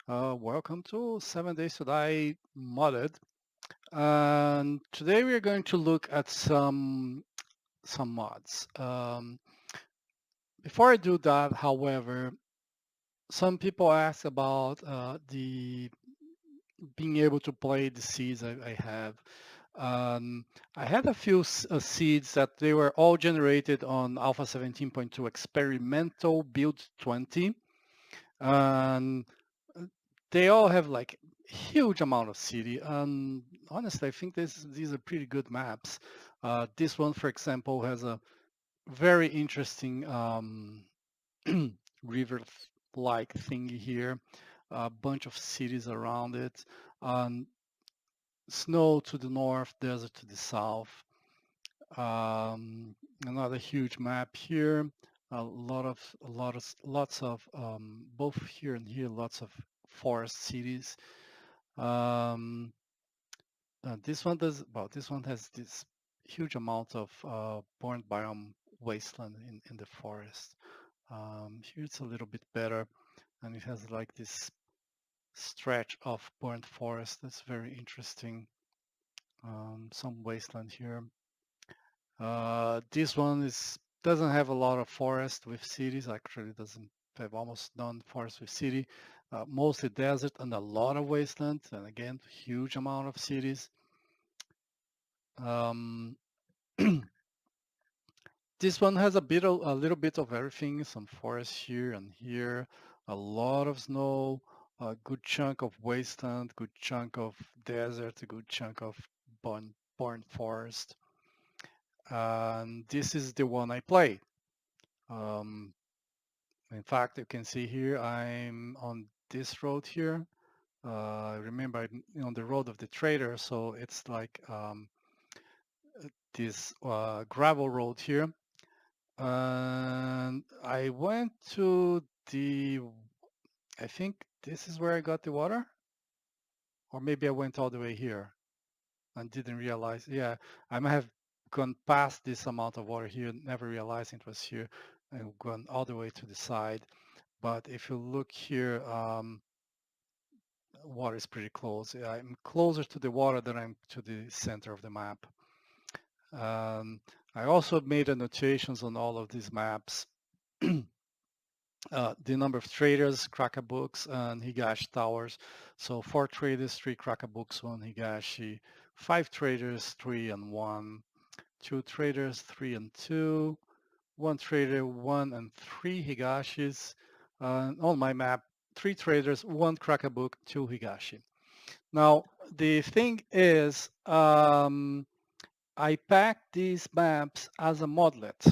Welcome to 7 Days to Die Modded. And today we are going to look at some mods. Before I do that, however, some people ask about the being able to play the seeds I have. Um, I had a few seeds that they were all generated on Alpha 17.2 experimental build 20. And they all have like huge amount of city. Honestly, I think these are pretty good maps. This one, for example, has a very interesting river-like thingy here. A bunch of cities around it. Um, Snow to the north, desert to the south. Um, Another huge map here. Lots of both here and here, lots of forest cities. Um, this one has this huge amount of burnt biome wasteland in the forest. Here it's a little bit better, and it has like this stretch of burnt forest that's very interesting. Some wasteland here. This one is doesn't have a lot of forest with cities. Actually, doesn't have almost none forest with city. Mostly desert and a lot of wasteland, and again, huge amount of cities. Um, This one has a little bit of everything. Some forest here and here, a lot of snow, a good chunk of wasteland, good chunk of desert, a good chunk of burnt forest. And this is the one I play. Um, in fact, you can see here I'm on this road here. Remember, I'm on the road of the trader, so it's like this gravel road here. And I went to the, I think this is where I got the water, or maybe I went all the way here and didn't realize. Yeah, I might have gone past this amount of water here, never realizing it was here, and gone all the way to the side. But if you look here, water is pretty close. I'm closer to the water than I'm to the center of the map. Um, I also made annotations on all of these maps. The number of traders, Kraka books, and Higashi towers. So 4 traders, 3 Kraka books, 1 Higashi, 5 traders, 3 and 1, 2 traders, 3 and 2, 1 trader, 1 and 3 Higashis. On my map, 3 traders, 1 Kraka book, 2 Higashi. Now, the thing is, I packed these maps as a modlet.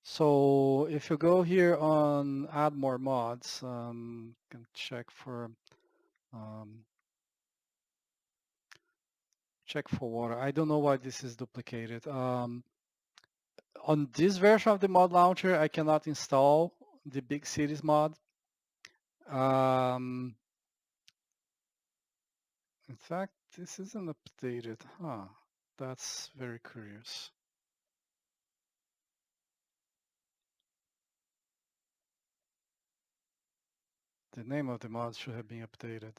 So if you go here on add more mods, you can um, check for water. I don't know why this is duplicated. On this version of the mod launcher, I cannot install the big cities mod. Um, in fact, this isn't updated. Huh, that's very curious. The name of the mod should have been updated.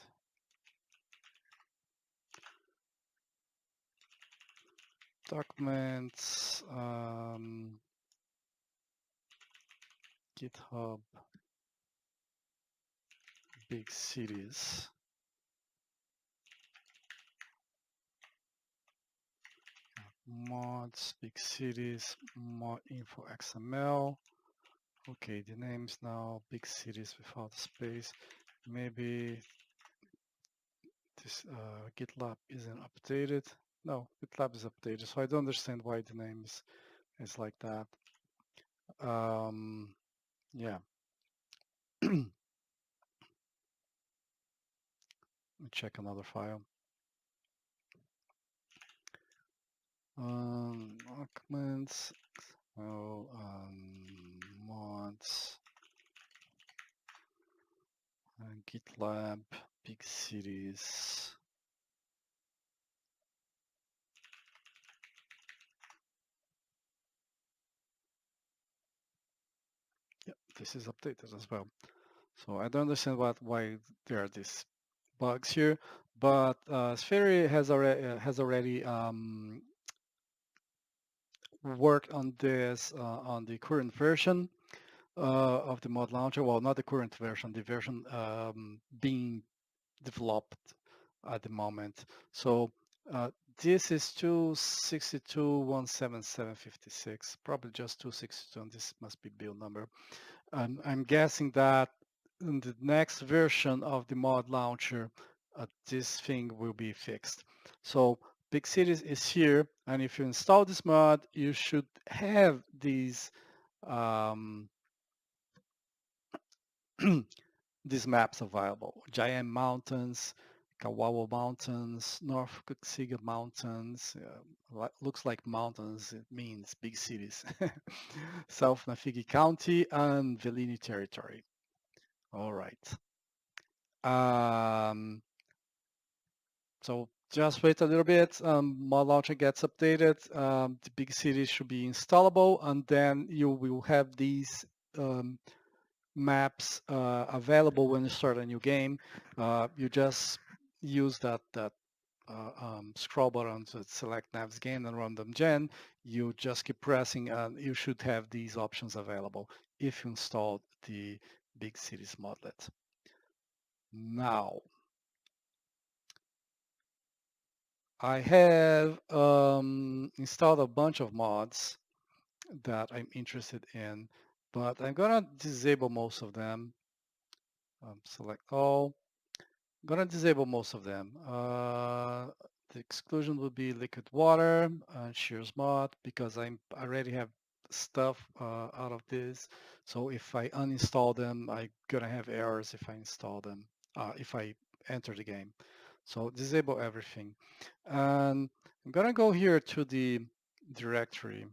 Documents, GitHub, big cities. Mods, big cities, mod info XML. Okay, the name's now big cities without space. Maybe this GitLab isn't updated. No, GitLab is updated, so I don't understand why the name is like that. Yeah. Let me check another file. Documents, mods, GitLab, big cities. Yep, this is updated as well. So I don't understand why there are these bugs here, but Sphere has already worked on this on the current version of the mod launcher. Well, not the current version, the version being developed at the moment. So this is 262.177.56, probably just 262, and this must be build number. I'm guessing that in the next version of the mod launcher, this thing will be fixed. So Big Cities is here, and if you install this mod, you should have these um, these maps available. Giant Mountains, Kawawa Mountains, North Cuxiga Mountains, looks like mountains, it means big cities. South Nafigi County and Velini Territory. All right. Um, so just wait a little bit. Mod launcher gets updated. The big cities should be installable, and then you will have these um, maps available when you start a new game. You just use that scroll button to select Nav's game and random gen. You just keep pressing, and you should have these options available if you installed the Big Cities modlet. Now, I have installed a bunch of mods that I'm interested in, but I'm gonna disable most of them. Select all. I'm gonna disable most of them. The exclusion will be liquid water and shears mod because I already have stuff out of this. So if I uninstall them, I'm gonna have errors if I install them, if I enter the game. So disable everything. And I'm gonna go here to the directory.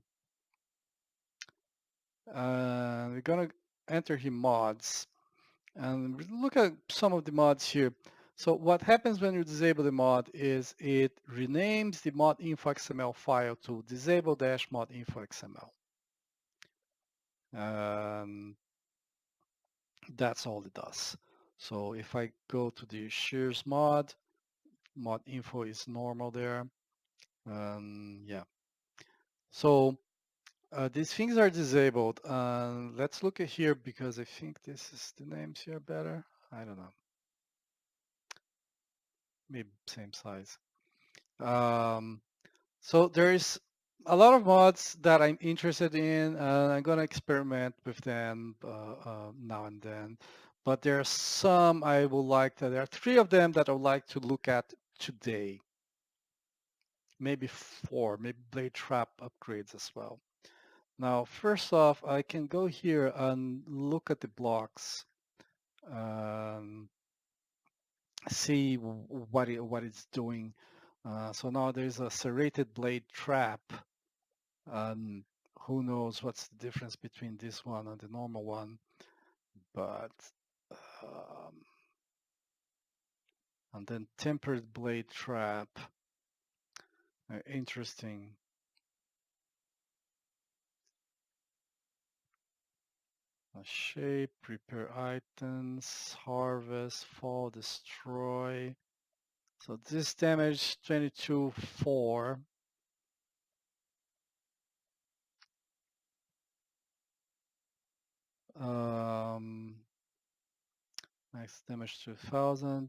We're gonna enter here mods and look at some of the mods here. So what happens when you disable the mod is it renames the mod info XML file to disable-mod info XML. That's all it does. So if I go to the shears mod info is normal there. Yeah. So these things are disabled. Let's look at here because I think this is the names here better. I don't know. Maybe same size. So there's a lot of mods that I'm interested in, and I'm gonna experiment with them now and then. But there are some I would like to, there are 3 of them that I would like to look at today. Maybe 4, maybe blade trap upgrades as well. Now, first off, I can go here and look at the blocks, um, see what it's doing. So now there's a serrated blade trap. Who knows what's the difference between this one and the normal one, but um, and then tempered blade trap, interesting. Shape, prepare items, harvest, fall, destroy. So this damage 22.4. Max damage 2000.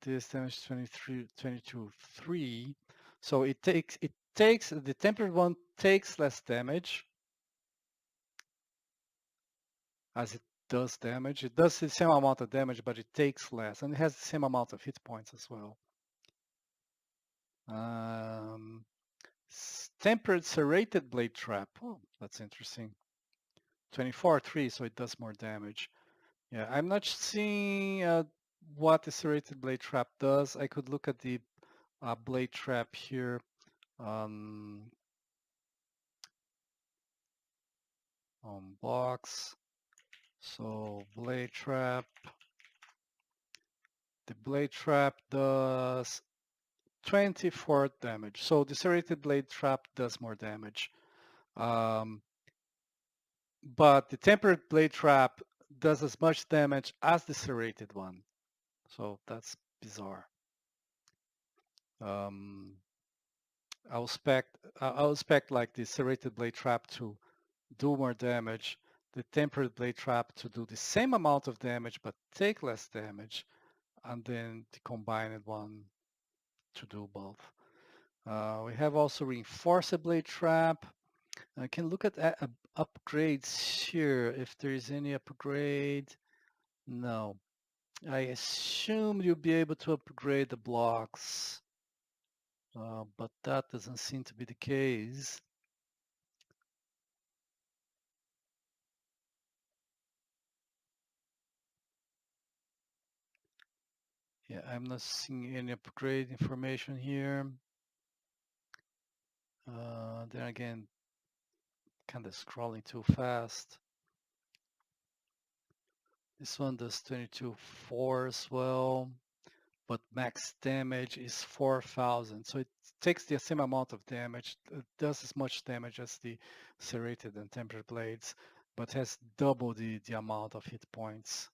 This damage 22.3. So it takes the tempered one takes less damage as it does damage. It does the same amount of damage, but it takes less, and it has the same amount of hit points as well. Tempered serrated blade trap. Oh, that's interesting. 24.3, so it does more damage. Yeah, I'm not seeing what the serrated blade trap does. I could look at the blade trap here on blocks. So blade trap. The blade trap does 24 damage. So the serrated blade trap does more damage. But the tempered blade trap does as much damage as the serrated one. So that's bizarre. Um, I'll expect like the serrated blade trap to do more damage, the tempered blade trap to do the same amount of damage but take less damage, and then the combined one to do both. We have also reinforced blade trap. I can look at upgrades here. If there is any upgrade, no. I assume you'll be able to upgrade the blocks, but that doesn't seem to be the case. Yeah, I'm not seeing any upgrade information here. Then again, kind of scrolling too fast. This one does 22.4 as well, but max damage is 4,000. So it takes the same amount of damage, it does as much damage as the serrated and tempered blades, but has double the amount of hit points.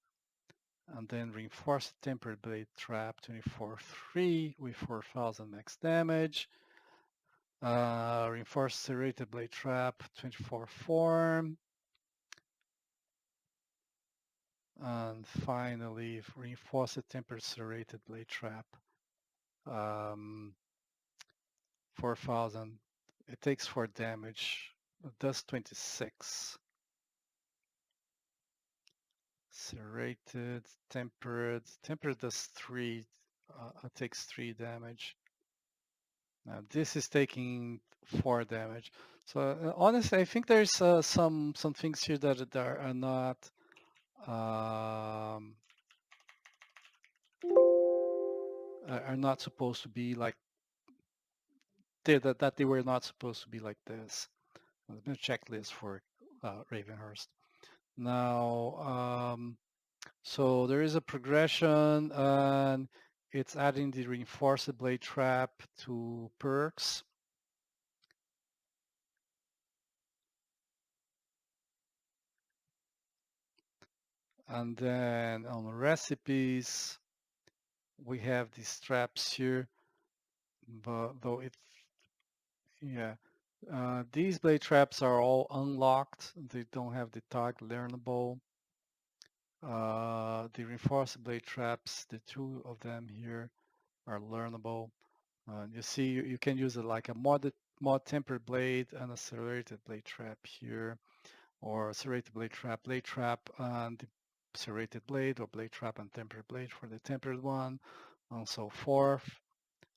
And then reinforced tempered blade trap 24.3 with 4,000 max damage. Reinforced serrated blade trap 24.4. And finally, reinforced tempered serrated blade trap 4,000. It takes 4 damage. It does 26. Serrated, tempered. Tempered does 3. It takes 3 damage. Now this is taking 4 damage. So honestly, I think there's some things here that are not um, are not supposed to be like that they were not supposed to be like this. There's been a checklist for Ravenhurst. Now, so there is a progression, and it's adding the reinforced blade trap to perks. And then on recipes, we have these traps here, but though it, yeah, these blade traps are all unlocked. They don't have the tag learnable. The reinforced blade traps, the 2 of them here are learnable. You see, you can use it like a mod tempered blade and a serrated blade trap here, or a serrated blade trap, and the serrated blade, or blade trap and tempered blade for the tempered one, and so forth.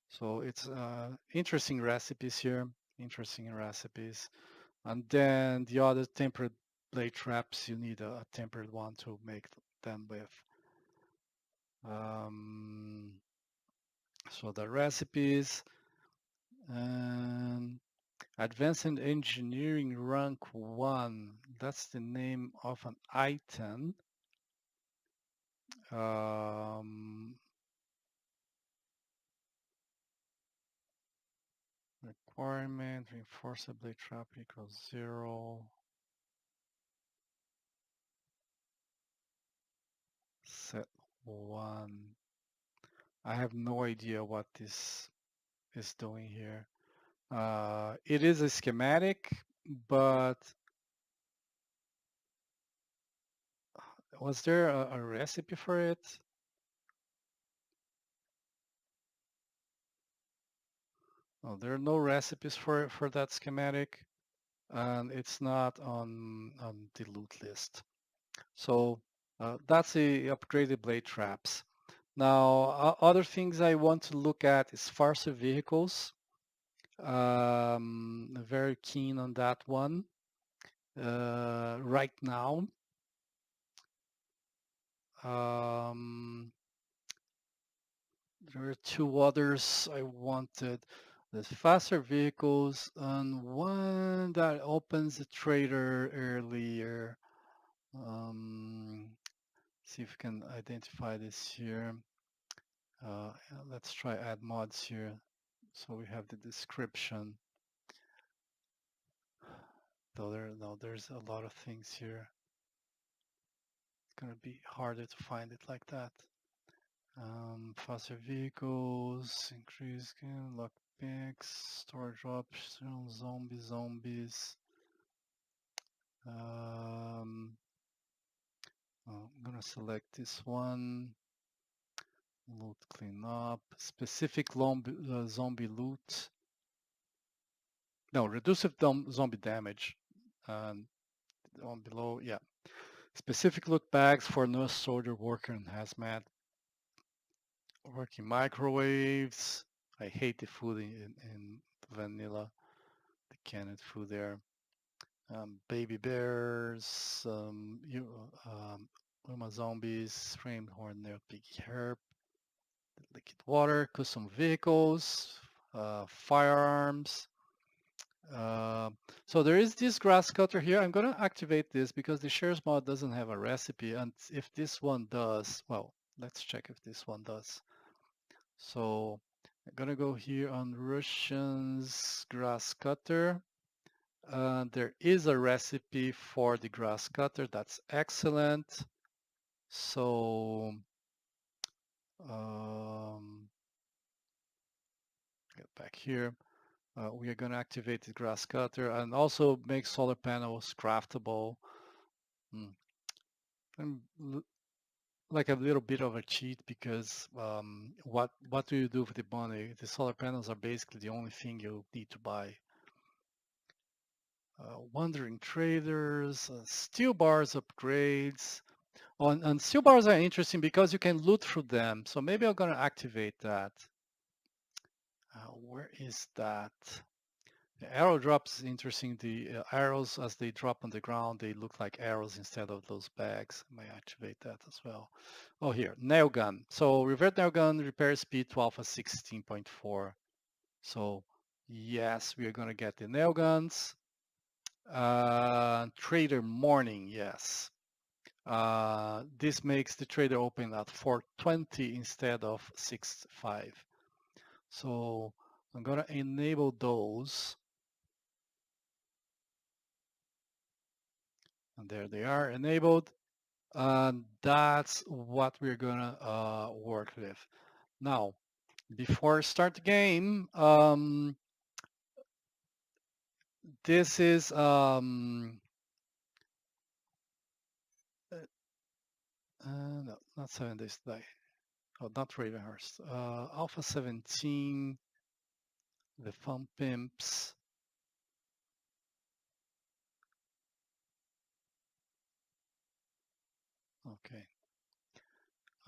So it's interesting recipes here, interesting recipes. And then the other tempered blade traps, you need a tempered one to make them with. So the recipes, and Advanced Engineering Rank 1, that's the name of an item. Requirement, reinforced blade trap equals 0. Set 1. I have no idea what this is doing here. It is a schematic, but was there a recipe for it? Oh, there are no recipes for that schematic, and it's not on the loot list. So that's the upgraded blade traps. Now, other things I want to look at is farser vehicles. Very keen on that one right now. There are 2 others I wanted. The faster vehicles and one that opens the trader earlier. See if we can identify this here. Let's try add mods here. So we have the description. Though there's a lot of things here. going to be harder to find it like that. Faster vehicles, increase game, lock picks, storage options, zombies. I'm gonna select this one. Loot cleanup, specific zombie loot. No, reduce zombie damage. One below, yeah. Specific loot bags for nurse, soldier, worker, and hazmat. Working microwaves. I hate the food in vanilla, the canned food there. Baby bears, Uma zombies, framed horned pig herb, liquid water, custom vehicles, firearms. Uh, so there is this grass cutter here. I'm going to activate this because the shares mod doesn't have a recipe. And if this one does, well, let's check if this one does. So I'm going to go here on Russian's grass cutter. There is a recipe for the grass cutter. That's excellent. So get back here. We are going to activate the grass cutter and also make solar panels craftable. I'm like a little bit of a cheat because what do you do with the money? The solar panels are basically the only thing you need to buy. Wandering traders, steel bars upgrades. And steel bars are interesting because you can loot through them. So maybe I'm going to activate that. Where is that? The arrow drops is interesting. The arrows, as they drop on the ground, they look like arrows instead of those bags. I might activate that as well. Oh, here, nail gun. So revert nail gun, repair speed to alpha 16.4. So yes, we are going to get the nail guns. Trader morning, yes. This makes the trader open at 420 instead of 6.5. So I'm going to enable those. And there they are enabled. And that's what we're going to work with. Now, before I start the game, this is no, not 7 days today. Oh, not Ravenhurst. Alpha 17, the Fun Pimps. Okay.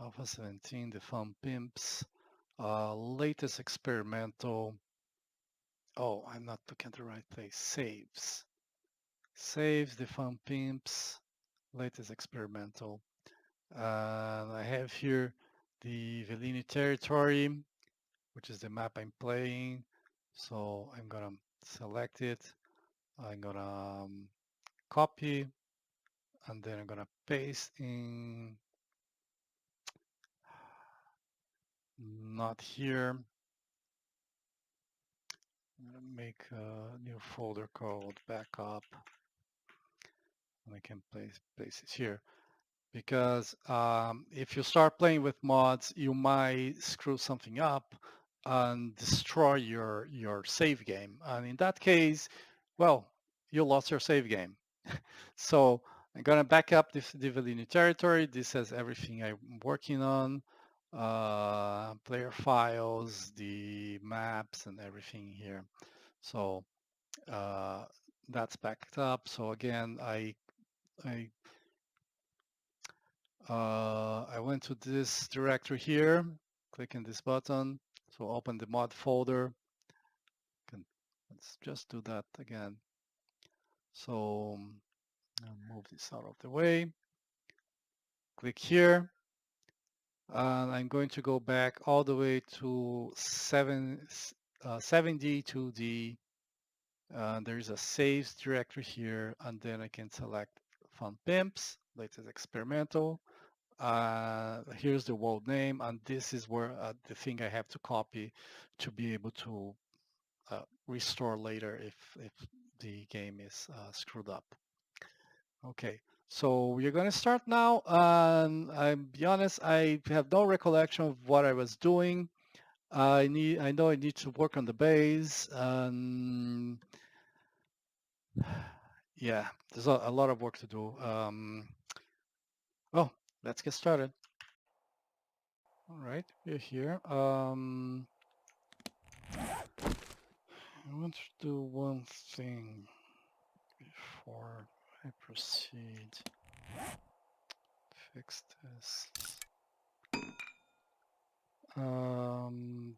Alpha 17, the Fun Pimps. Latest experimental. Oh, I'm not looking at the right place. Saves. Saves, the Fun Pimps. Latest experimental. I have here the Velini territory, which is the map I'm playing. So I'm gonna select it. I'm gonna copy, and then I'm gonna paste in, not here. I'm gonna make a new folder called backup, and I can place it here. Because if you start playing with mods, you might screw something up and destroy your save game. And in that case, well, you lost your save game. So I'm gonna back up the Velini territory. This has everything I'm working on, player files, the maps, and everything here. So that's backed up. So again, I went to this directory here, clicking this button. So open the mod folder. Let's just do that again. So I'll move this out of the way. Click here. And I'm going to go back all the way to 7D to the, there's a saves directory here, and then I can select Fun Pimps, latest experimental. Here's the world name, and this is where the thing I have to copy to be able to restore later if the game is screwed up. Okay, So we're going to start now. And I'll be honest, I have no recollection of what I was doing. I know I need to work on the base. Yeah, there's a lot of work to do. Well, let's get started. All right, we're here. I want to do one thing before I proceed. Fix this.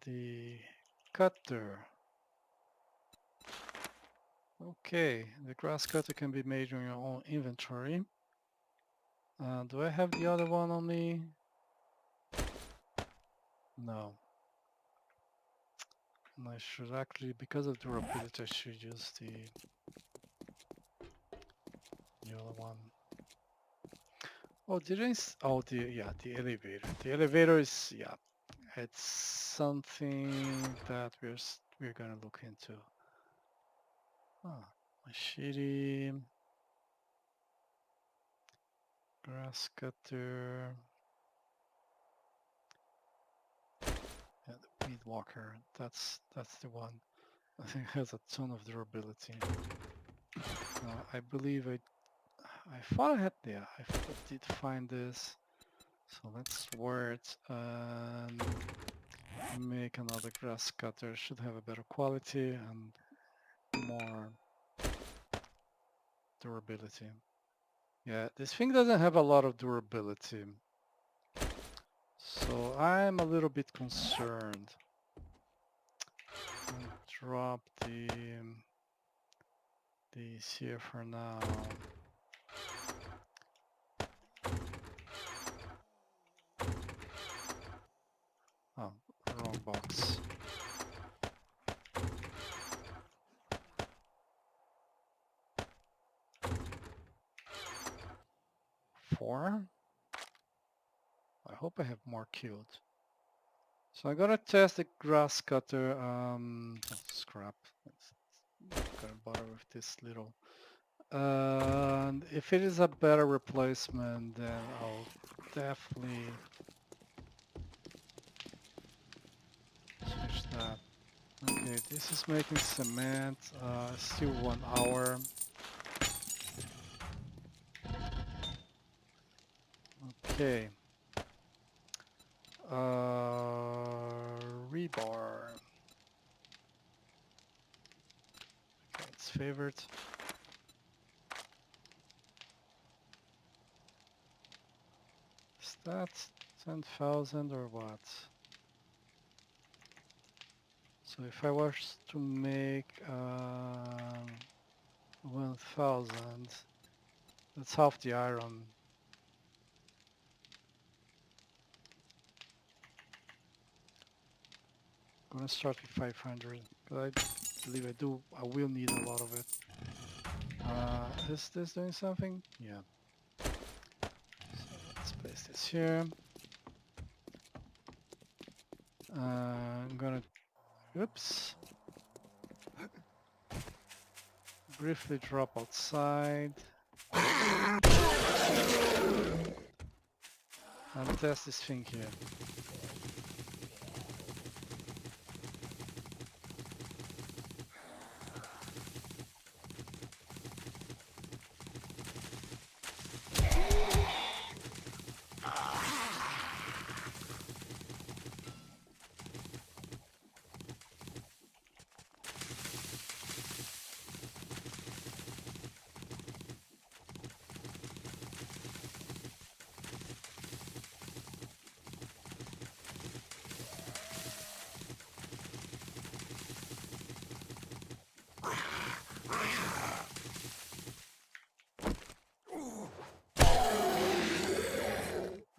The cutter. Okay, the grass cutter can be made on your own inventory. Do I have the other one on me? No. And I should actually, because of durability, I should use the other one. Oh, oh, yeah, the elevator. The elevator is, yeah, it's something that we're gonna look into. Oh, machete, grass cutter. Yeah, the weed walker. That's the one. I think it has a ton of durability. I believe I thought I had, yeah, I did find this. So let's wear it and make another grass cutter. Should have a better quality and more durability. Yeah, this thing doesn't have a lot of durability. So I'm a little bit concerned. I'll drop these here for now. Oh, wrong box. 4. I hope I have more killed. So I'm gonna test the grass cutter. Scrap. Let's not gonna bother with this little. And if it is a better replacement, then I'll definitely switch that. Okay, this is making cement. Still 1 hour. Okay. Rebar. Okay, it's favorite. Is that 10,000 or what? So if I was to make 1,000, that's half the iron. I'm gonna start with 500, because I believe I will need a lot of it. Is this doing something? Yeah. So let's place this here. I'm gonna, oops. Briefly drop outside. And test this thing here.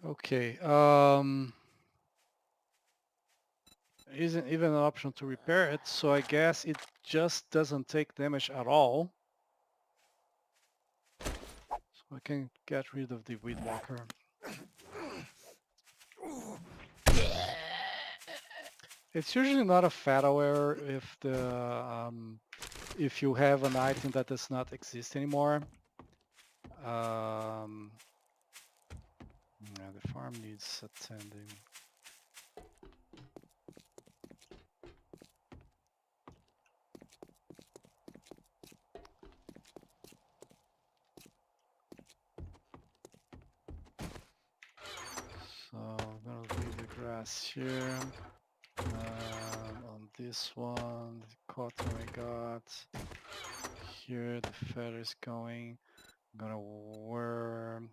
Okay, isn't even an option to repair it, so I guess it just doesn't take damage at all. So I can get rid of the weed walker. It's usually not a fatal error if you have an item that does not exist anymore. Yeah, the farm needs attending. So I'm gonna leave the grass here. On this one, the cotton I got. Here the feathers going. I'm gonna worm.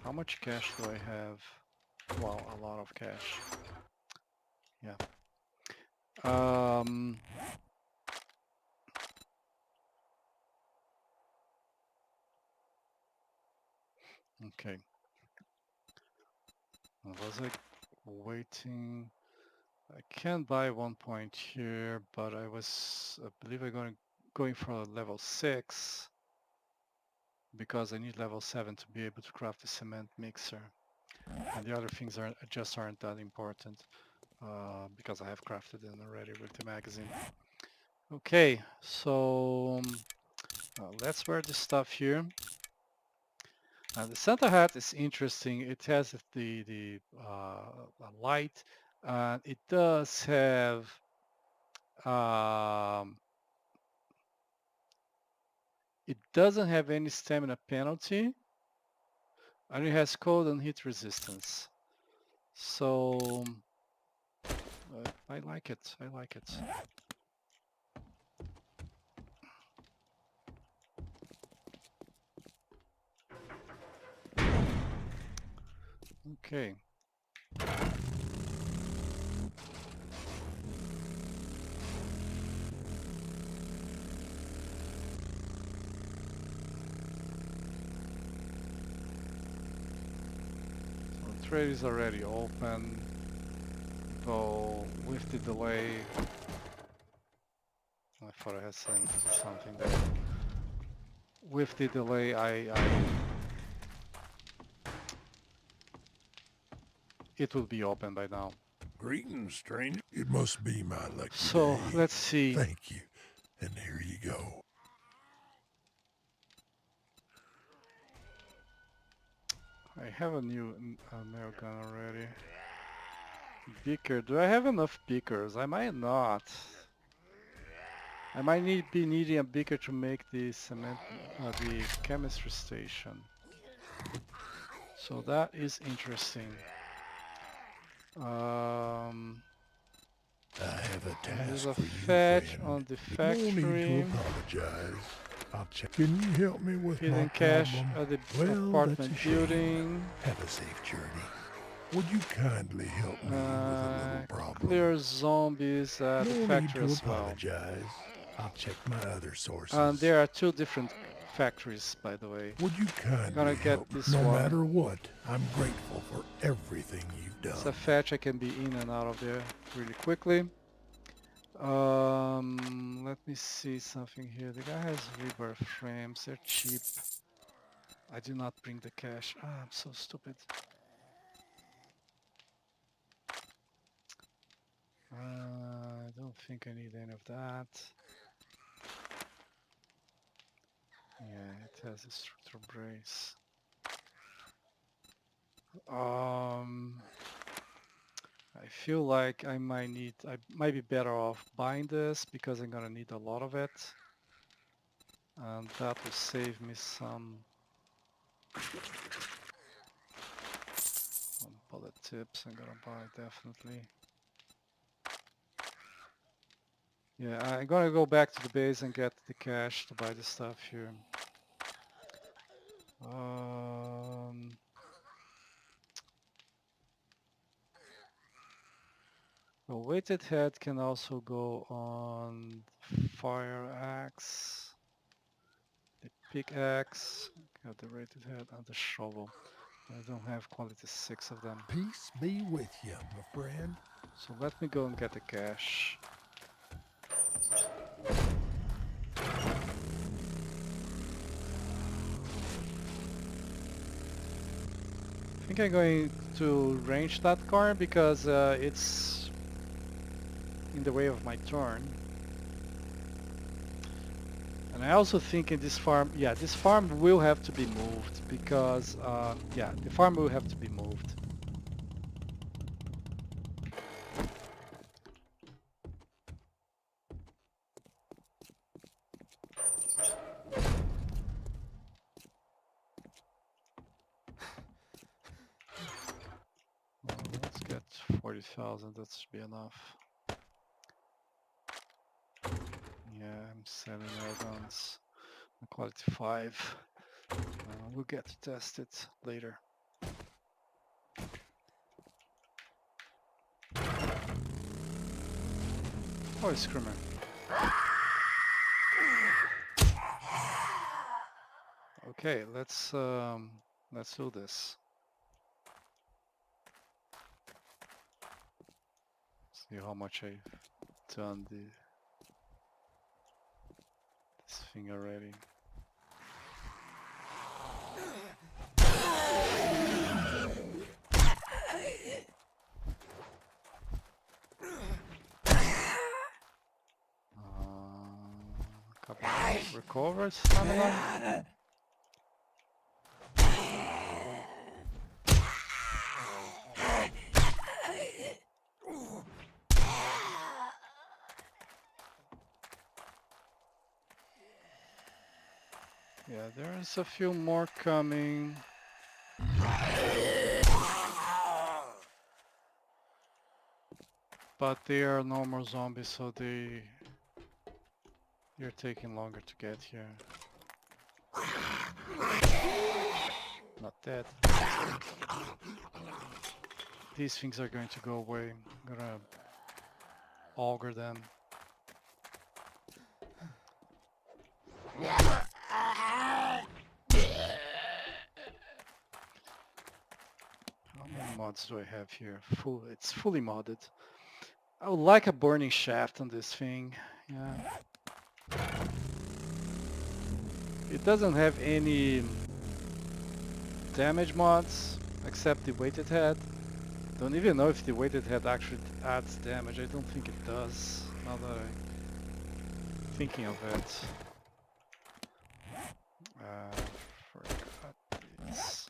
How much cash do I have? Wow, a lot of cash. Yeah. Okay. Was I waiting? I can buy 1 point here, but I believe I'm going for a level 6 because I need level 7 to be able to craft a cement mixer. And the other things just aren't that important because I have crafted them already with the magazine. Okay, so let's wear this stuff here. The Santa hat is interesting. It has the light. It does have it doesn't have any stamina penalty, and it has cold and heat resistance. So I like it. I like it. Okay. So the trade is already open, though with the delay. I thought I had something there. With the delay, it will be open by now. Greetings, stranger. It must be my lucky So day. let's see. Thank you. And here you go. I have a new nail gun already. Beaker. Do I have enough beakers? I might not. I might be needing a beaker to make the cement, the chemistry station. So that is interesting. I have a There's task a for you, fetch friend. on the No need to factory. apologize. I'll check. Can you help me with my Hidden cache problem? at the Well, that's apartment a shame. building. Have a safe journey. Would you kindly help me with a little problem? Clear zombies at the No need factory to as well. apologize. I'll check my other sources. And there are 2 different factories, by the way. Would you kindly Gonna get help? this No one. matter what, I'm grateful for everything you've done. It's a fetch. I can be in and out of there really quickly. Let me see something here. The guy has rebar frames. They're cheap. I did not bring the cash. Ah, I'm so stupid. I don't think I need any of that. Yeah, it has a structural brace. I feel like I might be better off buying this because I'm gonna need a lot of it. And that will save me some bullet tips. I'm gonna buy definitely. Yeah, I'm gonna go back to the base and get the cash to buy the stuff here. The weighted head can also go on fire axe, the pickaxe, got the weighted head, and the shovel. I don't have quality 6 of them. Peace be with you, my friend. So let me go and get the cash. I think I'm going to range that car because it's in the way of my turn. And I also think in this farm, yeah, this farm will have to be moved because, yeah, the farm will have to be moved. Let's get 40,000, that should be enough. Yeah, I'm selling air guns. Quality 5. We'll get to test it later. Oh, it's Screamer. Okay, let's do this. See how much I've done this thing already. Couple recovers stamina. Yeah, there's a few more coming. But they are normal zombies, so they're taking longer to get here. Not dead. These things are going to go away. I'm gonna auger them. How many mods do I have here? It's fully modded. I would like a burning shaft on this thing. Yeah. It doesn't have any damage mods except the weighted head. Don't even know if the weighted head actually adds damage. I don't think it does, now that I'm thinking of it. Forgot this.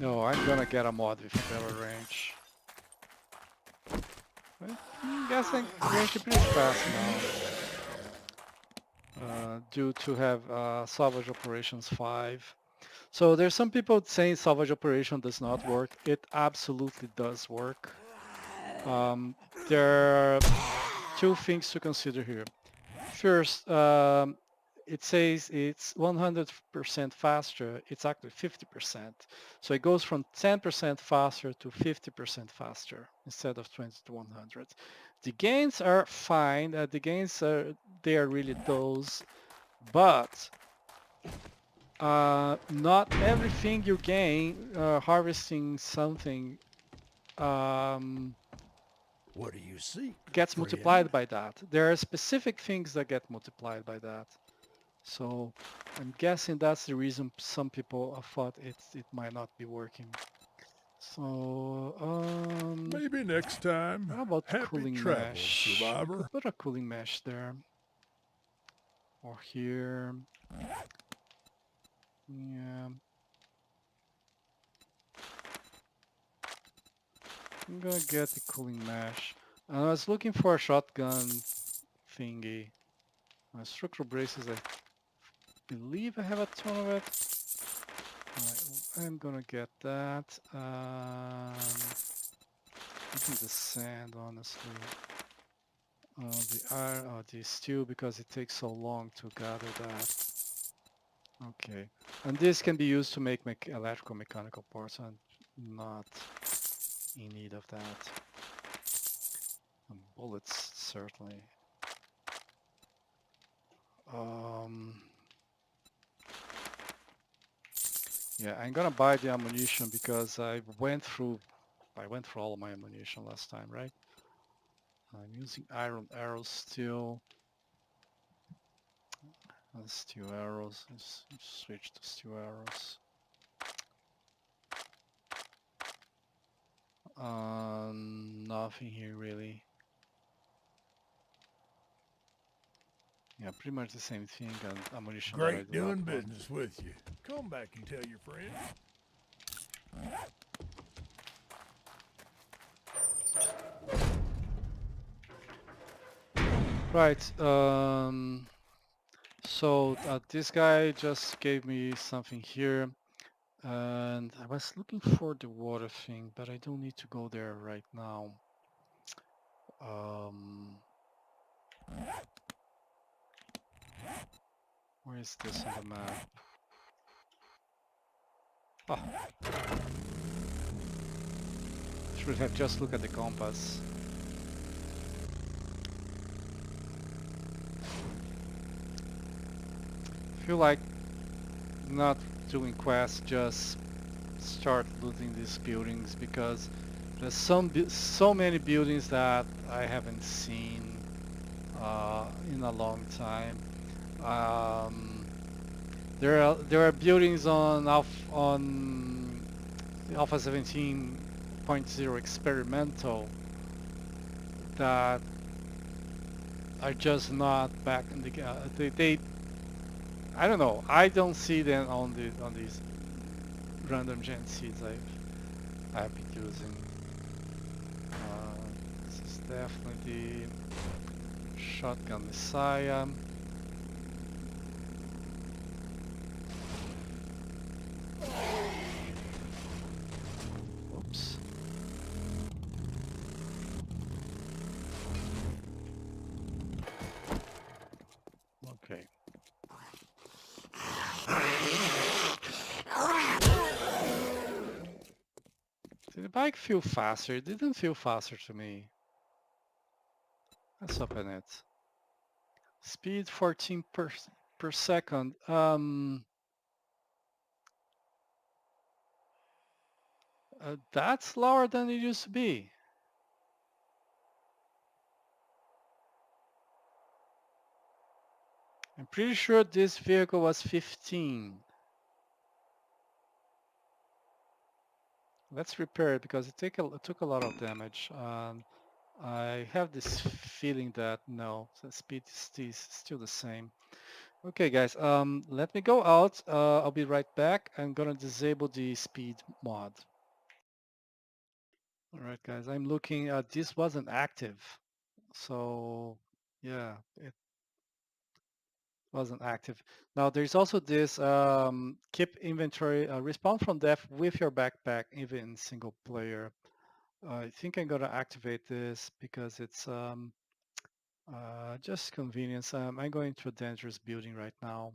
No, I'm gonna get a mod with better range. I'm guessing range is pretty fast now. Due to have salvage operations 5. So there's some people saying salvage operation does not work. It absolutely does work. There are two things to consider here. First, it says it's 100% faster. It's actually 50%. So it goes from 10% faster to 50% faster instead of 20 to 100. The gains are fine. The gains they are really those, but not everything you gain harvesting something What do you seek, gets friend? multiplied by that. There are specific things that get multiplied by that. So I'm guessing that's the reason some people thought it might not be working. So Maybe next time. how about Happy cooling travels, mesh? I survivor. could put a cooling mesh there or here. Yeah. I'm gonna get the cooling mesh. I was looking for a shotgun thingy. Structural braces, I believe I have a ton of it. I'm gonna get that. Even the sand, honestly. The iron, the steel, because it takes so long to gather that. Okay, and this can be used to make electrical mechanical parts. I'm not in need of that. And bullets, certainly. Yeah, I'm gonna buy the ammunition because I went through all my ammunition last time, right? I'm using iron arrows still. Steel arrows. Let's switch to steel arrows. Nothing here really. Yeah, pretty much the same thing and ammunition that I Great dropped doing on. business with you. Come back and tell your friends. Right. So this guy just gave me something here, and I was looking for the water thing, but I don't need to go there right now. Um, where is this on the map? Oh, should have just looked at the compass. Feel like not doing quests, just start looting these buildings because there's so many buildings that I haven't seen in a long time. Um, there are buildings on Alpha 17.0 experimental that are just not back in the they I don't know. I don't see them on these random gen seeds I've been using. This is definitely the shotgun messiah. Oops. Okay. Did the bike feel faster? It didn't feel faster to me. Let's open it. Speed 14 per second. That's lower than it used to be. I'm pretty sure this vehicle was 15. Let's repair it because it took a lot of damage. I have this feeling that no, the speed is still the same. Okay, guys, let me go out. I'll be right back. I'm gonna disable the speed mod. All right, guys, I'm looking at this wasn't active. So yeah, it wasn't active. Now there's also this keep inventory, respawn from death with your backpack, even in single player. I think I'm gonna activate this because it's just convenience. I'm going to a dangerous building right now,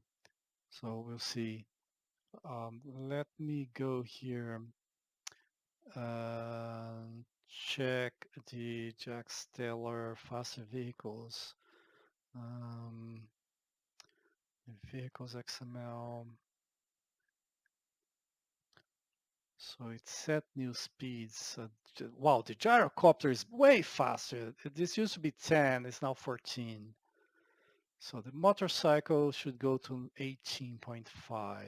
so we'll see. Let me go here and check the Jack Steller faster vehicles. Um, Vehicles XML. So it set new speeds. Wow, the gyrocopter is way faster. This used to be 10, it's now 14. So the motorcycle should go to 18.5.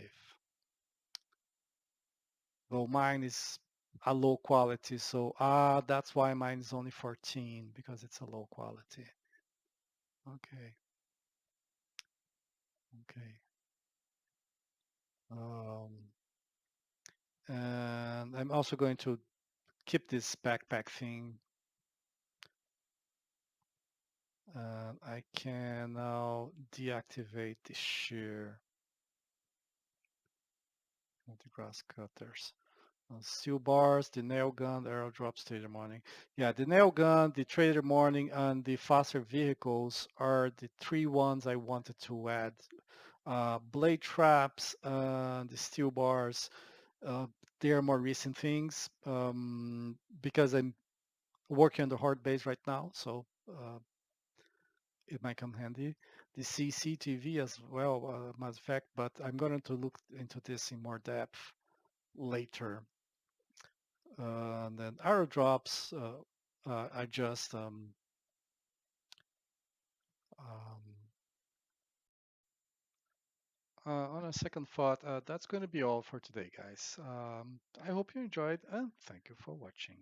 Though mine is a low quality, so that's why mine is only 14 because it's a low quality. Okay, okay. Um, and I'm also going to keep this backpack thing. I can now deactivate the shear of the grass cutters. Steel bars, the nail gun, the arrow drops, trader morning. Yeah, the nail gun, the trader morning, and the faster vehicles are the three ones I wanted to add. Blade traps, the steel bars, uh, they are more recent things because I'm working on the hard base right now, so it might come handy. The CCTV as well, matter of fact, but I'm going to look into this in more depth later. And then arrow drops, I just um, on a second thought, that's going to be all for today, guys. I hope you enjoyed and thank you for watching.